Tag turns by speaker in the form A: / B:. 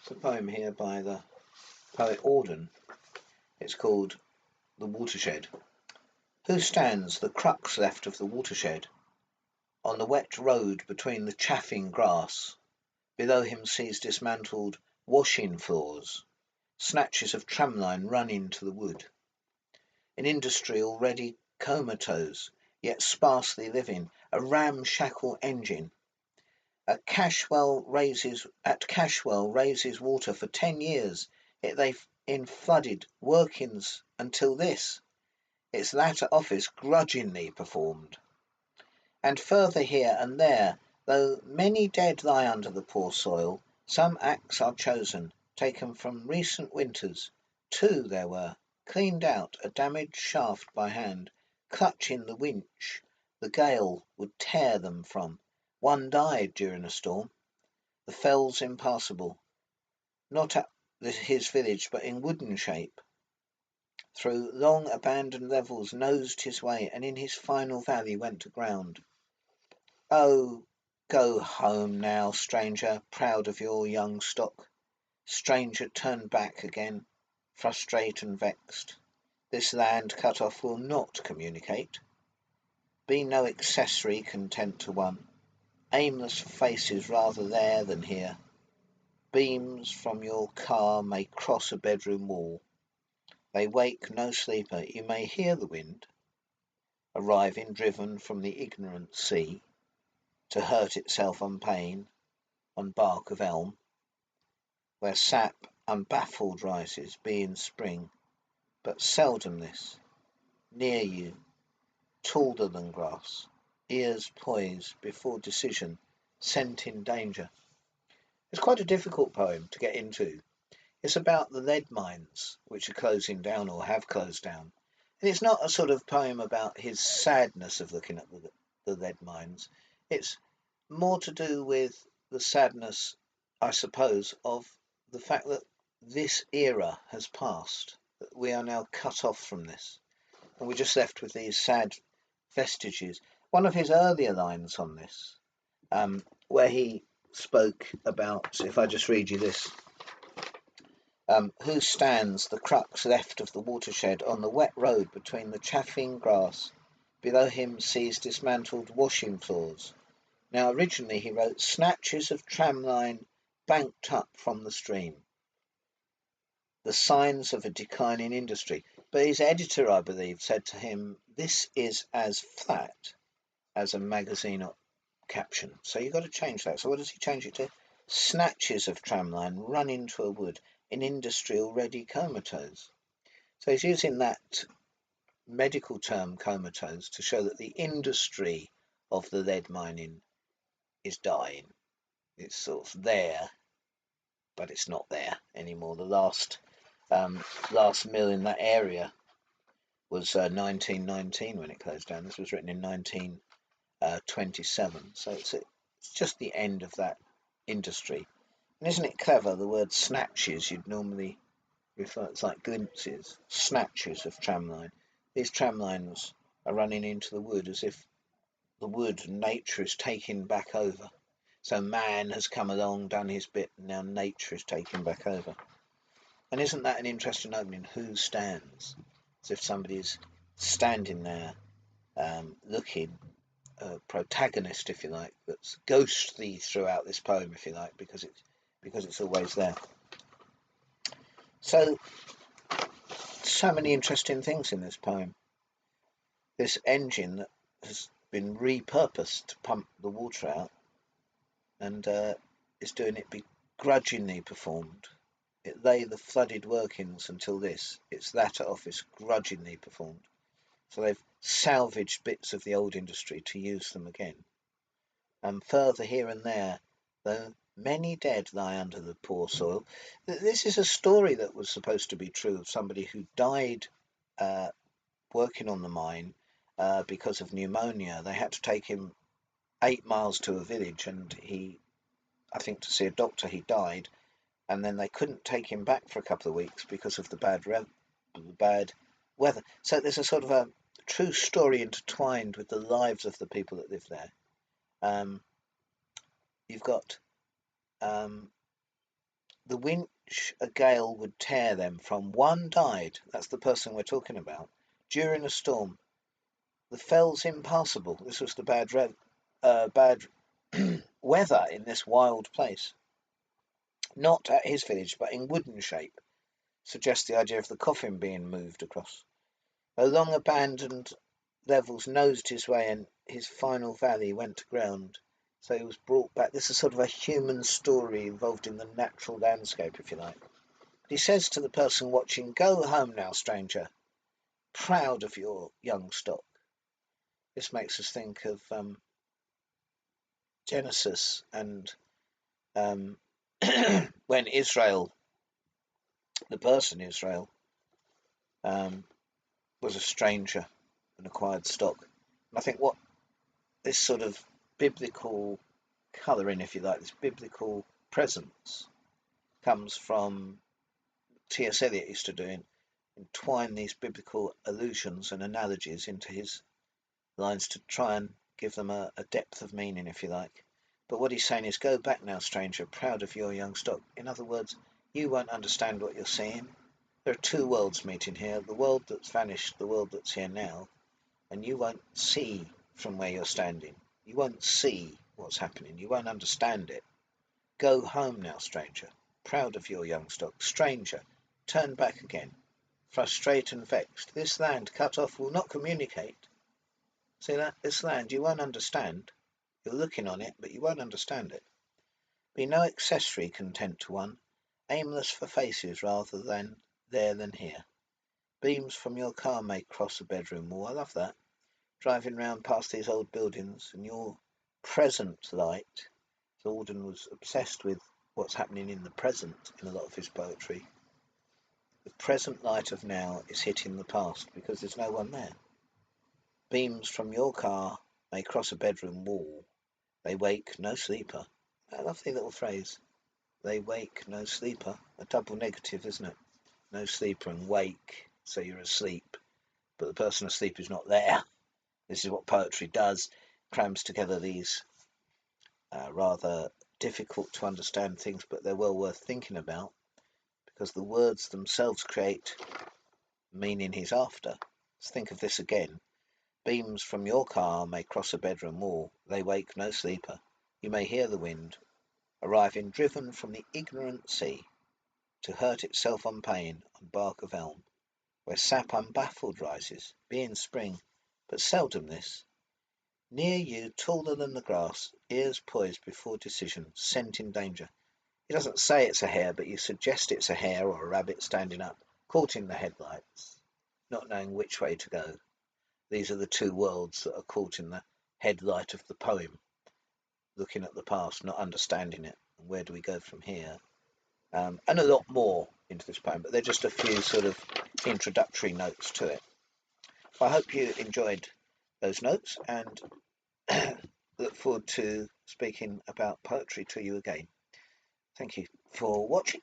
A: It's a poem here by the poet Auden. It's called The Watershed. Who stands the crux left of the watershed? On the wet road between the chaffing grass, below him sees dismantled washing floors, snatches of tramline run into the wood. An industry already comatose, yet sparsely living, a ramshackle engine. Cashwell raises water for 10 years, yet they've in flooded workings until this, its latter office grudgingly performed. And further here and there, though many dead lie under the poor soil, some acts are chosen, taken from recent winters. 2 there were, cleaned out, a damaged shaft by hand, clutching the winch the gale would tear them from. 1 died during a storm. The fells impassable, not at his village, but in wooden shape. Through long abandoned levels nosed his way, and in his final valley went to ground. Oh, go home now, stranger, proud of your young stock. Stranger turned back again, frustrate and vexed. This land cut off will not communicate. Be no accessory content to one. Aimless faces rather there than here. Beams from your car may cross a bedroom wall. They wake no sleeper, you may hear the wind, arriving driven from the ignorant sea, to hurt itself on pain, on bark of elm, where sap unbaffled rises, be in spring, but seldom this, near you, taller than grass, ears poised before decision, scent in danger. It's quite a difficult poem to get into. It's about the lead mines, which are closing down or have closed down. And it's not a sort of poem about his sadness of looking at the lead mines. It's more to do with the sadness, I suppose, of the fact that this era has passed, that we are now cut off from this. And we're just left with these sad vestiges. One of his earlier lines on this, where he spoke about, if I just read you this, who stands the crux left of the watershed on the wet road between the chaffing grass, below him sees dismantled washing floors. Now originally he wrote snatches of tramline banked up from the stream, the signs of a declining industry. But his editor, I believe, said to him, this is as flat as a magazine caption. So you've got to change that. So what does he change it to? Snatches of tramline run into a wood, in industry already comatose. So he's using that medical term comatose to show that the industry of the lead mining is dying. It's sort of there, but it's not there anymore. The last mill in that area was 1919 when it closed down. This was written in 1927. So it's just the end of that industry. And isn't it clever, the word snatches, you'd normally refer, it's like glimpses, snatches of tramline. These tramlines are running into the wood as if the wood and nature is taking back over. So man has come along, done his bit, and now nature is taking back over. And isn't that an interesting opening? Who stands? As if somebody's standing there, looking, a protagonist, if you like, that's ghostly throughout this poem, if you like, because it's always there. So many interesting things in this poem. This engine that has been repurposed to pump the water out, and is doing it begrudgingly performed. It lay the flooded workings until this, its latter office grudgingly performed. So they've salvaged bits of the old industry to use them again. And further here and there, though many dead lie under the poor soil. This is a story that was supposed to be true of somebody who died working on the mine because of pneumonia. They had to take him 8 miles to a village, and I think to see a doctor, he died. And then they couldn't take him back for a couple of weeks because of the bad weather. So there's a sort of a true story intertwined with the lives of the people that live there. You've got The winch a gale would tear them from. One died, that's the person we're talking about, during a storm. The fell's impassable. This was the bad weather in this wild place. Not at his village, but in wooden shape. Suggests the idea of the coffin being moved across. Along abandoned levels nosed his way, and his final valley went to ground. So he was brought back. This is sort of a human story involved in the natural landscape, if you like. He says to the person watching, "Go home now, stranger, proud of your young stock." This makes us think of Genesis and um, when Israel, the person Israel, um, was a stranger and acquired stock. And I think what this sort of biblical colouring, if you like, this biblical presence comes from T.S. Eliot used to do, entwine these biblical allusions and analogies into his lines to try and give them a depth of meaning, if you like. But what he's saying is, go back now, stranger, proud of your young stock. In other words, you won't understand what you're seeing. There are two worlds meeting here, the world that's vanished, the world that's here now, and you won't see from where you're standing. You won't see what's happening. You won't understand it. Go home now, stranger, proud of your young stock. Stranger, turn back again, frustrate and vexed. This land cut off will not communicate. See that? This land you won't understand. You're looking on it, but you won't understand it. Be no accessory content to one, aimless for faces rather than there than here. Beams from your car may cross a bedroom wall. I love that. Driving round past these old buildings, and your present light. Auden was obsessed with what's happening in the present in a lot of his poetry. The present light of now is hitting the past because there's no one there. Beams from your car may cross a bedroom wall. They wake no sleeper. A lovely little phrase. They wake no sleeper. A double negative, isn't it? No sleeper and wake, so you're asleep. But the person asleep is not there. This is what poetry does. Crams together these rather difficult to understand things, but they're well worth thinking about because the words themselves create meaning he's after. Let's think of this again. Beams from your car may cross a bedroom wall. They wake no sleeper. You may hear the wind arriving driven from the ignorant sea to hurt itself on pain on bark of elm, where sap unbaffled rises, be in spring, but seldom this. Near you, taller than the grass, ears poised before decision, scent in danger. He doesn't say it's a hare, but you suggest it's a hare or a rabbit standing up, caught in the headlights, not knowing which way to go. These are the two worlds that are caught in the headlight of the poem, looking at the past, not understanding it. And where do we go from here? And a lot more into this poem, but they're just a few sort of introductory notes to it. I hope you enjoyed those notes and look forward to speaking about poetry to you again. Thank you for watching.